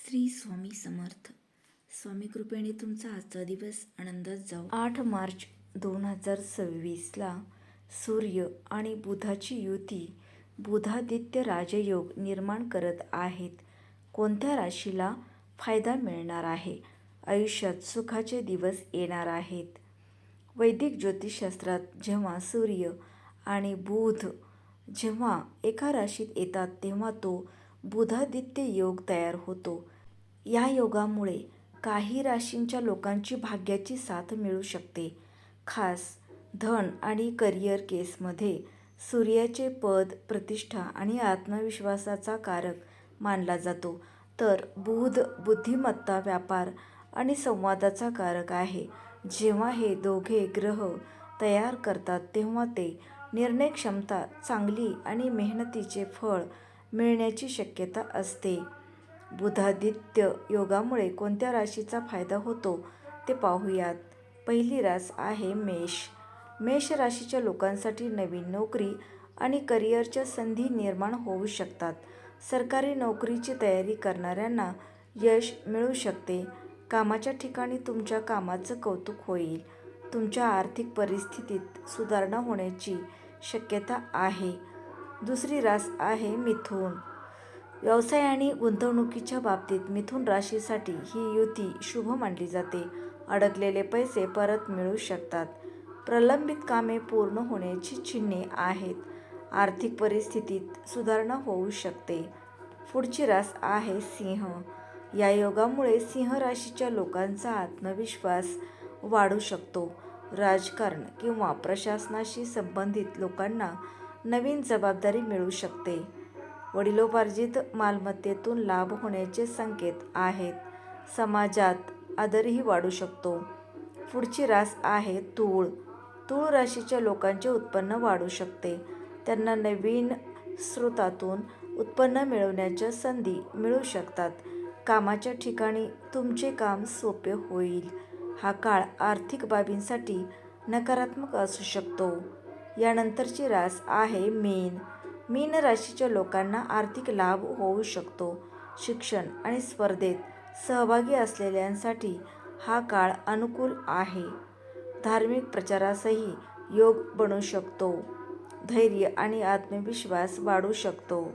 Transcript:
श्री स्वामी समर्थ. स्वामी कृपेने तुमचा आजचा दिवस आनंदात जाऊ. 8 मार्च 2026ला सूर्य आणि बुधाची युती बुधादित्य राजयोग निर्माण करत आहेत. कोणत्या राशीला फायदा मिळणार आहे? आयुष्यात सुखाचे दिवस येणार आहेत. वैदिक ज्योतिषशास्त्रात जेव्हा सूर्य आणि बुध जेव्हा एका राशीत येतात तेव्हा तो बुधादित्य योग तयार होतो. या योगामुळे काही राशींच्या लोकांची भाग्याची साथ मिळू शकते. खास धन आणि करिअर केसमध्ये सूर्याचे पद, प्रतिष्ठा आणि आत्मविश्वासाचा कारक मानला जातो, तर बुध बुद्धिमत्ता, व्यापार आणि संवादाचा कारक आहे. जेव्हा हे दोघे ग्रह तयार करतात तेव्हा ते निर्णय क्षमता चांगली आणि मेहनतीचे फळ मिळण्याची शक्यता असते. बुधादित्य योगामुळे कोणत्या राशीचा फायदा होतो ते पाहूयात. पहिली रास आहे मेष. मेष राशीच्या लोकांसाठी नवीन नोकरी आणि करिअरच्या संधी निर्माण होऊ शकतात. सरकारी नोकरीची तयारी करणाऱ्यांना यश मिळू शकते. कामाच्या ठिकाणी तुमच्या कामाचं कौतुक होईल. तुमच्या आर्थिक परिस्थितीत सुधारणा होण्याची शक्यता आहे. दुसरी रास आहे मिथुन. व्यवसाय आणि गुंतवणुकीच्या बाबतीत मिथुन राशीसाठी ही युती शुभ मानली जाते. अडकलेले पैसे परत मिळू शकतात. प्रलंबित कामे पूर्ण होण्याची चिन्हे आहेत. आर्थिक परिस्थितीत सुधारणा होऊ शकते. पुढची रास आहे सिंह. या योगामुळे सिंह राशीच्या लोकांचा आत्मविश्वास वाढू शकतो. राजकारण किंवा प्रशासनाशी संबंधित लोकांना नवीन जबाबदारी मिळू शकते. वडिलोपार्जित मालमत्तेतून लाभ होण्याचे संकेत आहेत. समाजात आदरही वाढू शकतो. पुढची रास आहे तूळ. तूळ राशीच्या लोकांचे उत्पन्न वाढू शकते. त्यांना नवीन स्रोतातून उत्पन्न मिळवण्याच्या संधी मिळू शकतात. कामाच्या ठिकाणी तुमचे काम सोपे होईल. हा काळ आर्थिक बाबींसाठी नकारात्मक असू शकतो. यानंतरची रास आहे मीन. मीन राशीच्या लोकांना आर्थिक लाभ होऊ शकतो. शिक्षण आणि स्पर्धेत सहभागी असलेल्यांसाठी हा काळ अनुकूल आहे. धार्मिक प्रचारासही योग बनू शकतो. धैर्य आणि आत्मविश्वास वाढू शकतो.